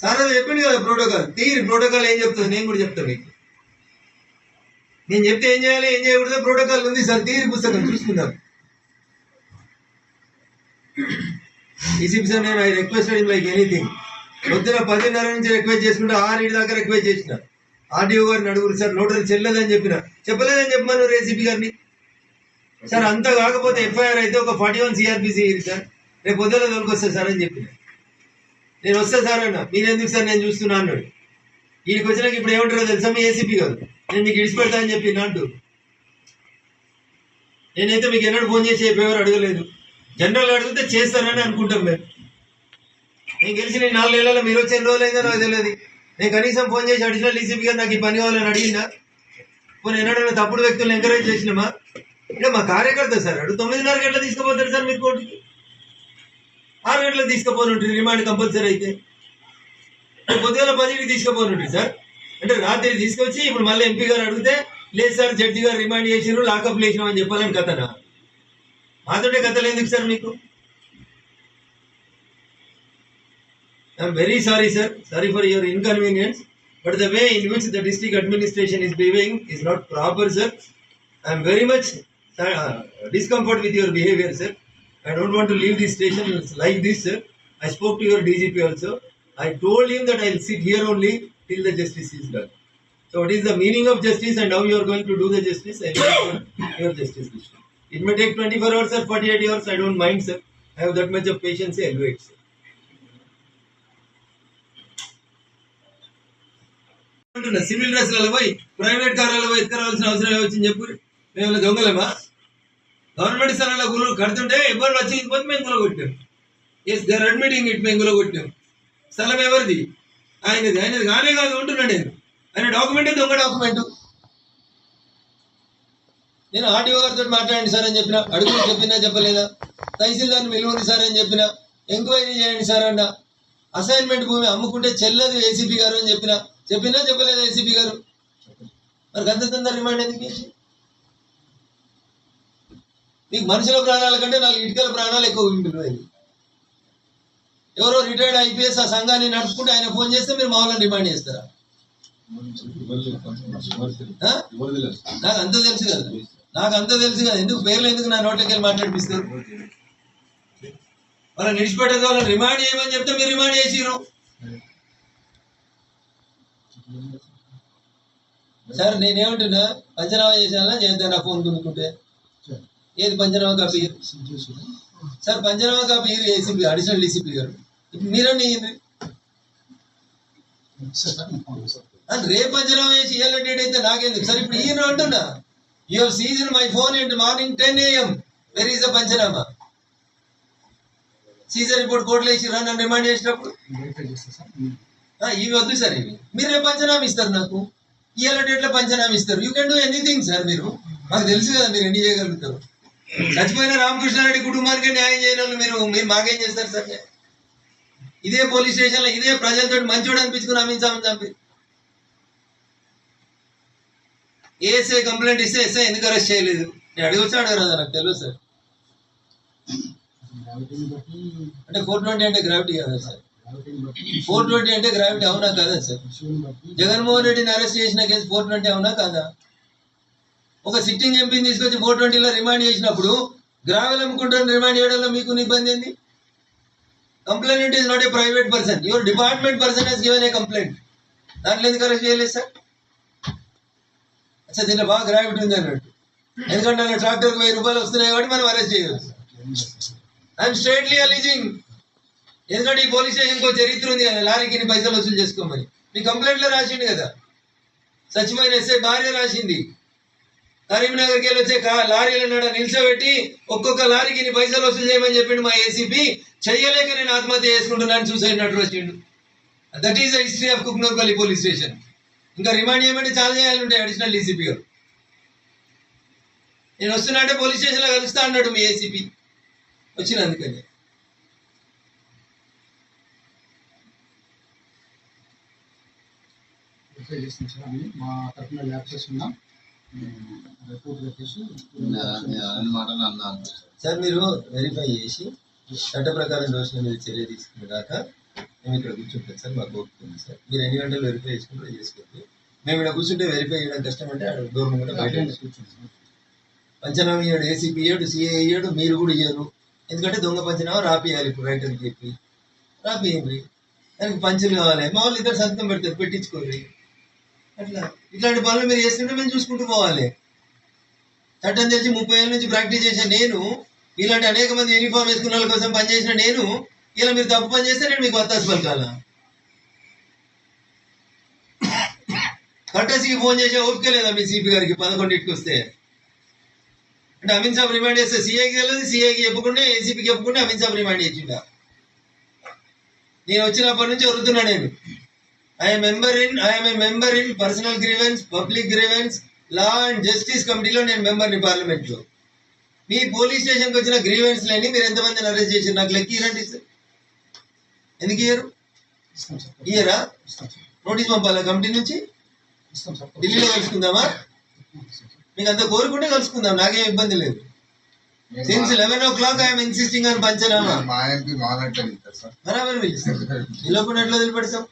Sir అది చెప్పింది కదా ప్రోటోకాల్. తీరి ప్రోటోకాల్ ఏం చెప్తుంది నేను కూడా చెప్తాను మీకు. నేను చెప్తే ఏం చేయాలి ఏం చేయకూడదు ప్రోటోకాల్ ఉంది సార్. తీరి పుస్తకం చూసుకుందాం. ఏసీపీ సార్ నేను ఐ రిక్వెస్టెడ్ లైక్ ఎనీథింగ్. పొద్దున 10:30 నుంచి రిక్వెస్ట్ చేసుకుంటే 6 దాకా రిక్వెస్ట్ చేసిన. ఆర్డీఓ గారిని అడుగురు సార్ నోటరీ చెల్లదని చెప్పలేదని చెప్పమన్నారు ఏసీపీ గారిని. సార్ అంత కాకపోతే ఎఫ్ఐఆర్ అయితే ఒక 41 CRPC సార్ రేపు పొద్దున తోలుకొస్తా సార్ అని చెప్పిన. నేను వస్తా సార్ అన్న. మీరెందుకు సార్ నేను చూస్తున్నా అన్నాడు. వీడికి వచ్చినాక ఇప్పుడు ఏమంటారో తెలుసా మీ ఏసీపీ గారు, నేను మీకు ఇడిచిపెడతా అని చెప్పి అంటూ. నేనైతే మీకు ఎన్నడూ ఫోన్ చేసి చెప్పేవారు అడగలేదు. జనరల్ అడిగితే చేస్తానని అనుకుంటాం మేము. నేను గెలిచి నేను 4 నెలల్లో మీరు వచ్చి ఎన్ని రోజులు అయిందో నాకు తెలియదు. నేను కనీసం ఫోన్ చేసి అడిషనల్ డీసీపీ గారు నాకు ఈ పని కావాలని అడిగినా. కొన్ని ఎన్నడైనా తప్పుడు వ్యక్తులను ఎంకరేజ్ చేసినామా? ఇంకా మా కార్యకర్త సార్ అడు 9:30 గంటలు తీసుకుపోతారు సార్ మీరు కోర్టుకి. 6 గంటలకు తీసుకుపోనుంటుంది రిమాండ్ కంపల్సరీ అయితే. పొద్దుగల 10కి తీసుకుపోనుంటుంది సార్. అంటే రాత్రి తీసుకొచ్చి ఇప్పుడు మళ్ళీ ఎంపీ గారు అడిగితే లేదు సార్ జడ్జి గారు రిమాండ్ చేసినారు లాకప్ లేచినామని చెప్పాలని కథనా? మాతోటే కథలు ఎందుకు సార్ మీకు? I'm very sorry sir. Sorry for your inconvenience. But the way in which the district administration is behaving is not proper, sir. I am very much discomfort with your behavior, sir. I don't want to leave this station like this, sir. I spoke to your DGP also. I told him that I'll sit here only till the justice is done. So what is the meaning of justice and how you are going to do the justice? I will your justice. It may take 24 hours or 48 hours. I don't mind, sir. I have that much of patience. I'll wait, sir. Civil డ్రెస్లలో పోయి private కార్లలో పోయి ఎత్తుకురావాల్సిన అవసరం వచ్చింది చెప్పు. మేము దొంగలేమా? Government స్థలాల్లో గురువులు కడుతుంటే ఎవరు వచ్చి పోతే మేము గులగొట్టాం. Yes they are admitting it, మేము గులగొట్టాం. స్థలం ఎవరిది? ఆయనది. ఆయనది కానే కాదు ఉంటున్నాను నేను. ఆయన డాక్యుమెంటే దొంగ డాక్యుమెంటు. నేను ఆర్టీఓ గారితో మాట్లాడండి సార్ అని చెప్పిన. అడుగు చెప్పినా చెప్పలేదా? తహసీల్దార్ని విలువని సార్ అని చెప్పిన. ఎంక్వైరీ చేయండి సార్ అన్న. అసైన్మెంట్ భూమి అమ్ముకుంటే చెల్లదు ఏసీపీ గారు అని చెప్పినా చెప్పలేదు ఏసీపీ గారు. మరి అంత తొందర రిమాండ్ ఎందుకు చేసి? మీకు మనుషుల ప్రాణాల కంటే 4 ఇటుకల ప్రాణాలు ఎక్కువ విలువైంది. ఎవరో రిటైర్డ్ ఐపీఎస్ ఆ సంఘాన్ని నడుపుకుంటే ఆయన ఫోన్ చేస్తే మీరు మామూలుగా రిమాండ్ చేస్తారా? నాకు అంత తెలుసు కదా. ఎందుకు పేర్లు ఎందుకు నా నోట్లోకి వెళ్ళి మాట్లాడిపిస్తారు? వాళ్ళని నిడిచిపెట్టేది వాళ్ళని రిమాండ్ చేయమని చెప్తే మీరు రిమాండ్ చేసిరు సార్. నేనేమంటున్నా పంచనామా చేసానా చేద్దాం నా ఫోన్ కొనుక్కుంటే. ఏది పంచనామా కాపీ సార్? పంచనామా కాపీ ఏసీపీ అడిషనల్ డీసీపీ గారు. ఇప్పుడు మీరన్నీ రేపు పంచనామా చేసి ఇవాళ డేట్ అయితే నాకెందుకు సార్? ఇప్పుడు ఈయన అంటున్నా you have seized my phone at morning 10 AM. Where is the panchnama? Caesar report కోర్టులో వేసి నన్ను రిమాండ్ చేసినప్పుడు ఇవి వద్దు సార్. ఇవి మీరు రేపు పంచనామా ఇస్తారు నాకు. ఇవాళ డేట్లో పంచనామా ఇస్తారు. You can do anything sir. మీరు మాకు తెలుసు కదా మీరు ఎన్ని చేయగలుగుతారు. చచ్చిపోయిన రామకృష్ణారెడ్డి కుటుంబానికి న్యాయం చేయని మీరు మాకేం చేస్తారు సార్? ఇదే పోలీస్ స్టేషన్లో ఇదే ప్రజలతో మంచోడు అనిపించుకుని అమించామని చంపి ఏఎస్ఐ కంప్లైంట్ ఇస్తే ఎస్ఐ ఎందుకు అరెస్ట్ చేయలేదు? నేను అడగొచ్చా అడగరాదా నాకు తెలియదు సార్. అంటే 420 అంటే గ్రావిటీ కదా సార్? 420 అంటే గ్రావిటీ అవునా కాదా సార్? జగన్మోహన్ రెడ్డిని అరెస్ట్ చేసిన కేసు 420 అవునా కాదా? ఒక సిట్టింగ్ ఎంపీని తీసుకొచ్చి 420లో రిమాండ్ చేసినప్పుడు గ్రావెల్ అమ్ముకుంటారని రిమాండ్ చేయడంలో మీకు ఇబ్బంది ఏంది? Complaint is not a private person. Your department person has given a complaint. దాంట్లో ఎందుకు అరెస్ట్ చేయలేదు సార్? అచ్చా దీంట్లో బాగా గ్రావిటీ ఉంది అన్నట్టు. ఎందుకంటే అలా ట్రాక్టర్కి 1000 రూపాయలు వస్తున్నాయి కాబట్టి మనం అరెస్ట్ చేయవచ్చు. I'm straightly alleging. ఎందుకంటే ఈ పోలీస్ స్టేషన్కి చరిత్ర ఉంది కదా, లారీకి ఇన్ని పైసలు వసూలు చేసుకోమని. మీ కంప్లైంట్లో రాసిండు కదా. సచిమైన ఎస్ఐ భార్య రాసింది. కరీంనగర్కి వెళ్ళి వచ్చే లారీలను నిల్చోబెట్టి ఒక్కొక్క లారీకి ఇన్ని పైసలు వసూలు చేయమని చెప్పిండు మా ఏసీపీ. చెయ్యలేక నేను ఆత్మహత్య చేసుకుంటున్నాను సూసైడ్ నోట్ వచ్చిండు. That is the history of Kuknoorpally police station. ఇంకా రిమాండ్ చేయమంటే చాలా చేయాలి ఉంటాయి అడిషనల్ డీసీపీ గారు. నేను వస్తున్నా అంటే పోలీస్ స్టేషన్లో కలుస్తా అన్నాడు మీ ఏసీపీ. వచ్చిన అందుకని మా తరఫున ల్యాబ్ చేస్తున్నాం. సార్ మీరు వెరిఫై చేసి చట్ట ప్రకారం దోషుల మీద చర్య తీసుకునే దాకా మేము ఇక్కడ కూర్చుంటాం సార్, మాకు ఓపుతుంది సార్. మీరు ఎన్ని గంటలు వెరిఫై చేసుకుంటే చేసుకోండి. మేము ఇక్కడ కూర్చుంటే వెరిఫై చేయడం కష్టం అంటే ఆడ డోర్ ముందు బయట కూర్చుంటాం సార్. పంచనామా ఇయ్యాడు, ఏసీపీ ఇయ్యాడు, సిఏ ఇయ్యాడు, మీరు కూడా ఇయ్యరు. ఎందుకంటే దొంగ పంచనామా రాపియాలి. ఇప్పుడు రైటర్కి చెప్పి రాపియండి. దానికి పంచులు కావాలి. మా వాళ్ళు ఇద్దరు సంతకం పెడతారు, పెట్టించుకోండి. అట్లా ఇట్లాంటి పనులు మీరు చేస్తుంటే మేము చూసుకుంటూ పోవాలి. చట్టం తెలిసి 30 ఏళ్ళ నుంచి ప్రాక్టీస్ చేసిన నేను, ఇలాంటి అనేక మంది యూనిఫామ్ వేసుకున్న వాళ్ళ కోసం పనిచేసిన నేను, ఇలా మీరు తప్పు పని చేస్తే నేను మీకు వత్తాసు పలకాలా? కట్టసికి ఫోన్ చేసే ఓపిక లేదా మీ సిపి గారికి 11కి వస్తే? అంటే అమిన్ సాబ్ రిమాండ్ చేస్తే సిఐకి తెలియదు, సిఐకి చెప్పకుండా ఏసీపీకి చెప్పకుండా అమిన్ సాబ్ రిమాండ్ చేసిండా? నేను వచ్చినప్పటి నుంచి వరుతున్నా నేను. I'm a member in personal grievance, public grievance, law and justice కమిటీలో నేను మెంబర్ని పార్లమెంట్లో. మీ పోలీస్ స్టేషన్కి వచ్చిన గ్రీవెన్స్ లేని మీరు ఎంతమందిని అరెస్ట్ చేశారు? నాకు లెక్క ఇరండి సార్. ఎందుకు ఇయ్యరు? ఇయ్యరా? నోటీస్ పంపాలా కమిటీ నుంచి? ఢిల్లీలో కలుసుకుందామా? మీకు అంత కోరుకుంటే కలుసుకుందాం, నాకేం ఇబ్బంది లేదు. సిన్స్ 11 o'clock ఐఎమ్ ఇన్సిస్టింగ్ అని పంచనామా బరాబర్ పిలవకుండా ఎట్లా వదిలిపెడతాం?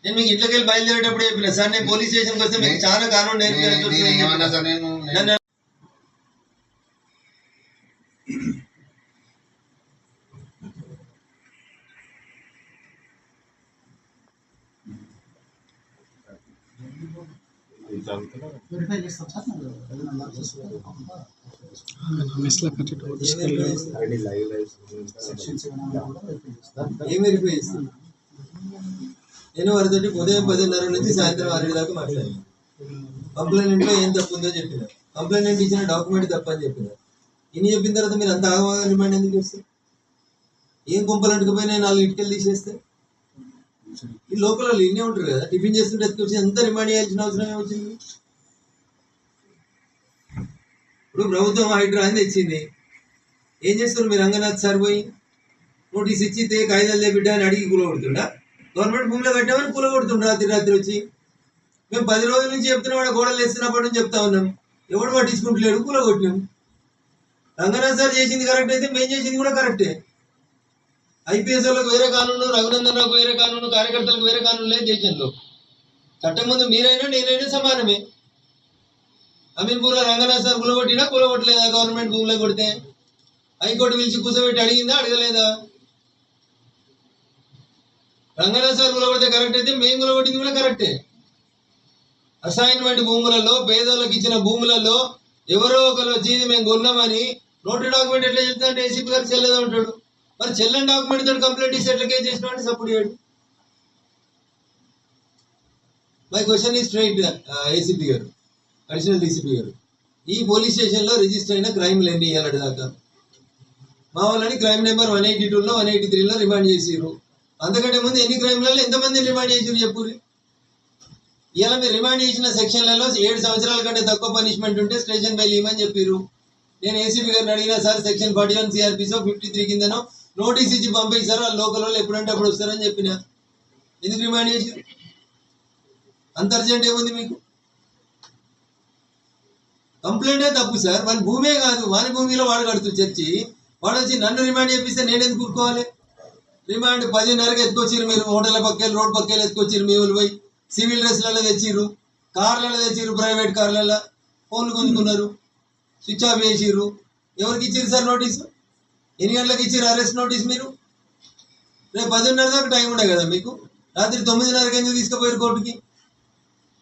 నేను మీకు ఇంట్లోకి వెళ్ళి బయలుదేరేటప్పుడు చెప్పిన సార్, నేను పోలీస్ స్టేషన్కి వస్తే మీకు చాలా కానూన్ నేర్పించాను. వెరిఫై చేస్తాం సార్. ఏం వెరిఫై చేస్తాను? నేను వారితోటి ఉదయం 10:30 నుంచి సాయంత్రం 6 దాకా మాట్లాడాను. కంప్లైంట్ లో ఏం తప్పు ఉందో చెప్పిన, కంప్లైంట్ ఇచ్చిన డాక్యుమెంట్ తప్ప అని చెప్పిన. ఇన్ని చెప్పిన తర్వాత మీరు అంత ఆగమాగా రిమాండ్ ఎందుకు చేస్తారు? ఏం కుంపలు అంటుకుపోయినా 4 ఇటుకలు తీసేస్తే ఈ లోకల్ వాళ్ళు ఇన్నే ఉంటారు కదా, టిఫిన్ చేస్తుంటే ఎత్తుకొచ్చి ఎంత రిమాండ్ చేయాల్సిన అవసరం ఏమొచ్చింది? ఇప్పుడు ప్రభుత్వం హైడ్రా అని తెచ్చింది, ఏం చేస్తారు మీరు? రంగనాథ్ సార్ పోయి నోటీస్ ఇచ్చి కాగితాలు బిడ్డ అని అడిగి కూలగొడుతుండా? గవర్నమెంట్ భూమిలో కట్టామని కూలగొడుతుండ్రు రాత్రి వచ్చి. మేము 10 రోజుల నుంచి చెప్తున్నా, వాడు గోడలు వేస్తున్నప్పటి నుంచి చెప్తా ఉన్నాం, ఎవడు పట్టించుకుంటలేడు, కూలగొట్టినాం. రంగనాథ్ సార్ చేసింది కరెక్ట్ అయితే మేము చేసింది కూడా కరెక్టే. ఐపీఎస్ వాళ్ళకి వేరే కానూను, రఘునందన్ రావుకు వేరే కానూను, కార్యకర్తలకు వేరే కానూను లేదు దేశంలో. చట్టం ముందు మీరైనా నేనైనా సమానమే. అమీన్పూర్లో రంగనాథ్ సార్ కూలగొట్టలేదా? గవర్నమెంట్ భూమిలో కొడితే హైకోర్టు పిలిచి కూర్చోబెట్టి అడిగిందా, అడగలేదా? రంగనాథ్ సార్ కూలగొడితే కరెక్ట్ అయితే మేము కూలగొట్టింది కూడా కరెక్టే. అసైన్మెంట్ భూములలో, పేదోళ్ళకి ఇచ్చిన భూములలో ఎవరో ఒకరు వచ్చి మేము కొన్నామని నోటరీ డాక్యుమెంట్ ఎట్లా చెప్తా అంటే ఏసీపీ గారు చెల్లదా ఉంటాడు. మరి చెల్లని డాక్యుమెంట్ తోటి కంప్లైంట్ ఇస్తే ఎట్లా కేసు చేసినా అంటే సపోర్ట్ చేయడు. మై క్వశ్చన్ ఈ స్ట్రైట్ ఏసీపీ గారు, అడిషనల్ డీసీపీ గారు, ఈ పోలీస్ స్టేషన్లో రిజిస్టర్ అయిన క్రైమ్లు ఎన్ని ఇవ్వాలి దాకా? మా వాళ్ళని క్రైమ్ నెంబర్ 182లో 183లో రిమాండ్ చేసిర్రు. అంతకంటే ముందు ఎన్ని క్రైమ్లలో ఎంతమందిని రిమాండ్ చేసిర్రు చెప్పుర్రి. ఇలా మీరు రిమాండ్ చేసిన సెక్షన్లలో 7 సంవత్సరాల కంటే తక్కువ పనిష్మెంట్ ఉంటే స్టేషన్ బెయిల్ ఇవ్వమని చెప్పారు. నేను ఏసీపీ గారిని అడిగినా, సార్ సెక్షన్ 41 సిఆర్పిసో 53 కిందనో నోటీస్ ఇచ్చి పంపించారు, వాళ్ళు లోకల్ వాళ్ళు ఎప్పుడంటే అప్పుడు వస్తారని చెప్పిన. ఎందుకు రిమాండ్ చేసారు? అంత అర్జెంట్ ఏముంది మీకు? కంప్లైంటే తప్పు సార్, వాని భూమే కాదు, వాని భూమిలో వాడు కడుతూ చర్చి, వాడు వచ్చి నన్ను రిమాండ్ చేపిస్తే నేను ఎందుకు కూరుకోవాలి? రిమాండ్ 10:30కి ఎత్తుకొచ్చిరు మీరు, హోటళ్ళ పక్కలు రోడ్ పక్కలు ఎత్తుకొచ్చిరు, మీ ఊళ్ళు పోయి సివిల్ డ్రెస్లలో తెచ్చిర్రు, కార్లలో తెచ్చిర్రు, ప్రైవేట్ కార్లలో ఫోన్లు గుంజుకున్నారు, స్విచ్ ఆఫ్ చేసిర్రు. ఎవరికి ఇచ్చిర్రు సార్ నోటీసు? ఎన్ని గంటలకు ఇచ్చిర్రు అరెస్ట్ నోటీస్ మీరు? రేపు 10:30 దాకా టైం ఉండే కదా మీకు. రాత్రి 9:30కి ఎందుకు తీసుకుపోయారు కోర్టుకి?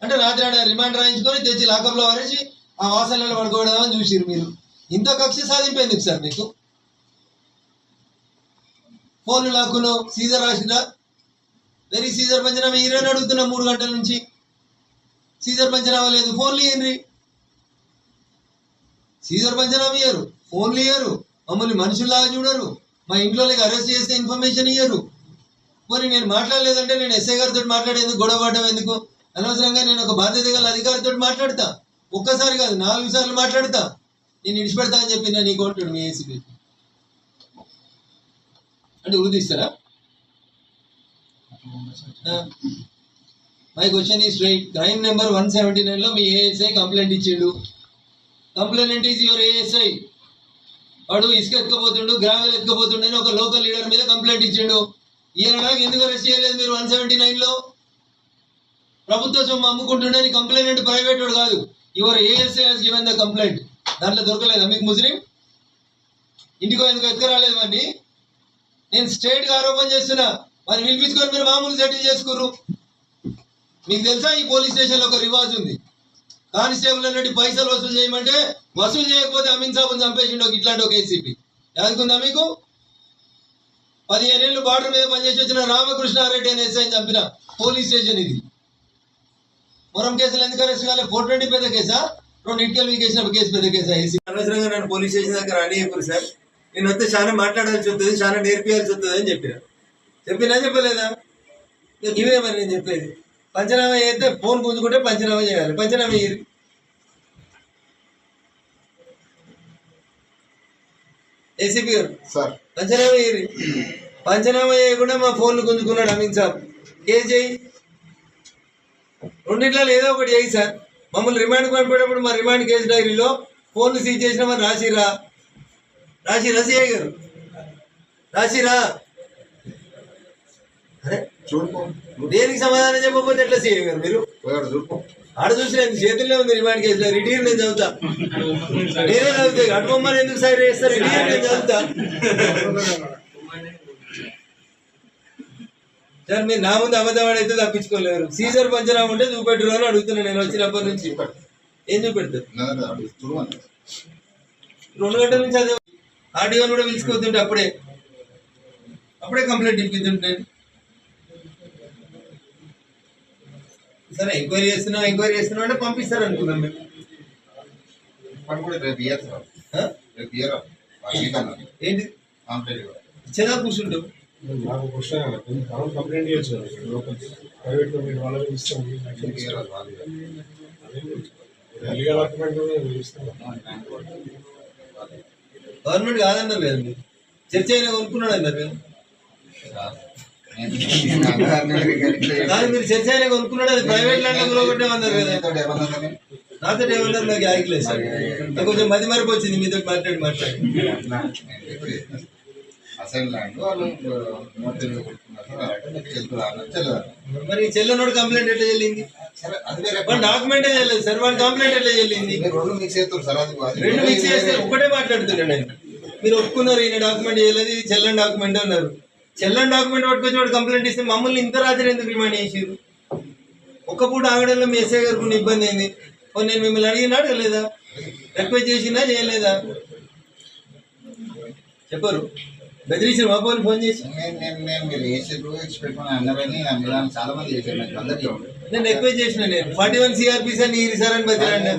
అంటే రాత్రి ఆడ రిమాండ్ రాయించుకొని తెచ్చి లాకప్లో వారేసి ఆ వాసనలో పడుకోవడం చూసిర్రు మీరు. ఇంత కక్ష సాధింపు ఎందుకు సార్ మీకు? ఫోన్లు లాక్కును సీజర్ రాసినా, వెరీ సీజర్ పంచనామా హీరోని అడుగుతున్నా 3 గంటల నుంచి. సీజర్ పంచనామా లేదు, ఫోన్లు ఇయ్యండి. సీజర్ పంచనామా ఇయ్యరు, ఫోన్లు ఇయ్యరు, మమ్మల్ని మనుషుల్లాగా చూడరు, మా ఇంట్లో అరెస్ట్ చేస్తే ఇన్ఫర్మేషన్ ఇయ్యరు. పోనీ నేను మాట్లాడలేదంటే నేను ఎస్ఐ గారితో మాట్లాడేందుకు, గొడవ పడడం ఎందుకు? అనవసరంగా నేను ఒక బాధ్యత గల అధికారితో మాట్లాడతా, ఒక్కసారి కాదు 4 సార్లు మాట్లాడతా. నేను ఇడిచిపెడతా అని చెప్పి నేను నీకు అంటాడు మీ ఏసీపీ. అంటే ఉరిదిస్తారా? My question is straight. Crime number 179లో మీ ఏఎస్ఐ కంప్లైంట్ ఇచ్చిండు. Complaint is your ASI. వాడు ఇసుక ఎత్తుకపోతుండు, గ్రావెల్ ఎత్తుకపోతుండు అని ఒక లోకల్ లీడర్ మీద కంప్లైంట్ ఇచ్చిండు. ఈయన ఎందుకు అరెస్ట్ చేయలేదు మీరు 179లో? ప్రభుత్వ సొమ్ము అమ్ముకుంటుండని కంప్లైంట్ ప్రైవేట్ వాడు కాదు, your ASI has given the complaint. దాంట్లో దొరకలేదా మీకు ముస్లిం? ఇంటికో ఎందుకు ఎత్తుకురాలేదు వాడిని? నేను స్ట్రేట్ గా ఆరోపణ చేస్తున్నా. వారిని పిలిపించుకొని మీరు మామూలు సెటిల్ చేసుకుర్రు. మీకు తెలుసా ఈ పోలీస్ స్టేషన్ లో ఒక రివాజ్ ఉంది, కానిస్టేబుల్ అన్నట్టు పైసలు వసూలు చేయమంటే వసూలు చేయకపోతే అమీన్ సాబుని చంపేసిండు ఇట్లాంటి ఒక ఏసీపీ. యాదుకుందా మీకు? 15 ఏళ్ళు బార్డర్ మీద పనిచేసి వచ్చిన రామకృష్ణారెడ్డి అనే ఎస్ఐని చంపిన పోలీస్ స్టేషన్ ఇది. మొరం కేసులు ఎందుకు అరెస్ట్ కాలే? 420 పెద్ద కేసా? 2 ఇటుకలు వీకేసినప్పుడు కేసు పెద్ద కేసా? అనవసరంగా నన్ను పోలీస్ స్టేషన్ దగ్గర అని చెప్పారు సార్. నేను వస్తే చాలా మాట్లాడాల్సి వస్తుంది, చాలా నేర్పియాల్సి వస్తుంది అని చెప్పినా చెప్పలేదా? ఇవే మరి నేను చెప్పేది. పంచనామా చేస్తే ఫోన్ గుంజుకుంటే పంచనామా చేయాలి. పంచనామా చేయరు. ఏసీపీ గారు పంచనామా చేయరు. పంచనామా చేయకుండా మా ఫోన్లు గుంజుకున్నాడు అమీన్ సాబ్. కేసు చేయి, రెండిట్లో ఏదో ఒకటి చేయి సార్. మమ్మల్ని రిమాండ్కి పంపేటప్పుడు మా రిమాండ్ కేసు డైరీలో ఫోన్లు సీజ్ చేసినామని రాసిరా సిఐ గారు రాసిరా. అరే దేనికి సమాధానం చెప్పకపోతే ఎట్లా సిఐ గారు? మీరు ఆడ చూసిన చేతుల్లో ఉంది రిమాండ్ కేసులో. రిటీర్ నేను చదువుతా, నేనే చదువుతా. అటు బొమ్మని ఎందుకు సైడ్ చేస్తారు? రిటీర్ నేను చదువుతా సార్. మీరు నా ముందు అబద్ధవాడైతే తప్పించుకోలేరు. సీజర్ పంచనామా ఉంటే చూపెట్టరు అని అడుగుతున్నాను నేను వచ్చినప్పటి నుంచి. ఏం చూపెడతారు? 2 గంటల నుంచి అదే ఆడియోని కూడా పిలుచుకోతుంటే అప్పుడే కంప్లైంట్ ఇప్పిస్తుంటే. సరే ఎంక్వైరీ చేస్తున్నాం అంటే పంపిస్తారు అనుకున్నాం మేము. ఏంటి ఇచ్చేదా కూర్చుంటాం? నాకు కంప్లైంట్ చేయొచ్చు ప్రైవేట్ వాళ్ళకి ఇస్తాం. గవర్నమెంట్ కాదన్నారు కదా మీరు. చర్చ అయినా కొనుక్కున్నాడు అన్నారు కదా. కాదు మీరు చర్చ అయినా కొనుక్కున్నాడు, అది ప్రైవేట్ ల్యాండ్ కొనుక్కుంటామన్నారు కదా. నాతో ఏమన్నారు? నాకు ఆగిలేదు సార్. నాకు కొంచెం మతి మరపు వచ్చింది మీతో మాట్లాడి. మరి చెల్లెనోడు కంప్లైంట్ ఎట్లా చెల్లింది? డాక్యుమెంటే చెల్లలేదు సార్. వాడి కంప్లైంట్ ఎట్లా చెల్లింది? 2 మిక్స్ చేస్తే ఒకటే మాట్లాడుతున్నాను నేను. మీరు ఒప్పుకున్నారు ఈయన డాక్యుమెంట్ చేయలేదు, ఇది చెల్లని డాక్యుమెంట్ అన్నారు. చెల్లని డాక్యుమెంట్ పట్టుకొచ్చి వాడు కంప్లైంట్ ఇస్తే మమ్మల్ని ఇంత రాత్రి ఎందుకు రిమాండ్ చేసారు? ఒక్క పూట ఆగడంలో మీ ఎస్ఐ గారికి ఉన్న ఇబ్బంది ఏంది? నేను మిమ్మల్ని అడిగినా అడగలేదా? రిక్వెస్ట్ చేసినా చేయలేదా? చెప్పరు. బెదిరించారు మా ఫోన్ చేసి. నేను రిక్వెస్ట్ చేసిన, నేను 41 CRPs అని సార్ అని బతిరాండి.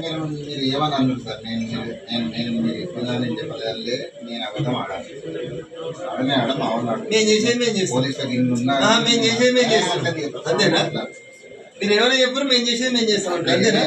మేము చేసేది మేము చేస్తాం. అంతేనా? మీరు ఏమైనా చెప్పారు, మేము చేసేది మేము చేస్తాం. అంతేనా?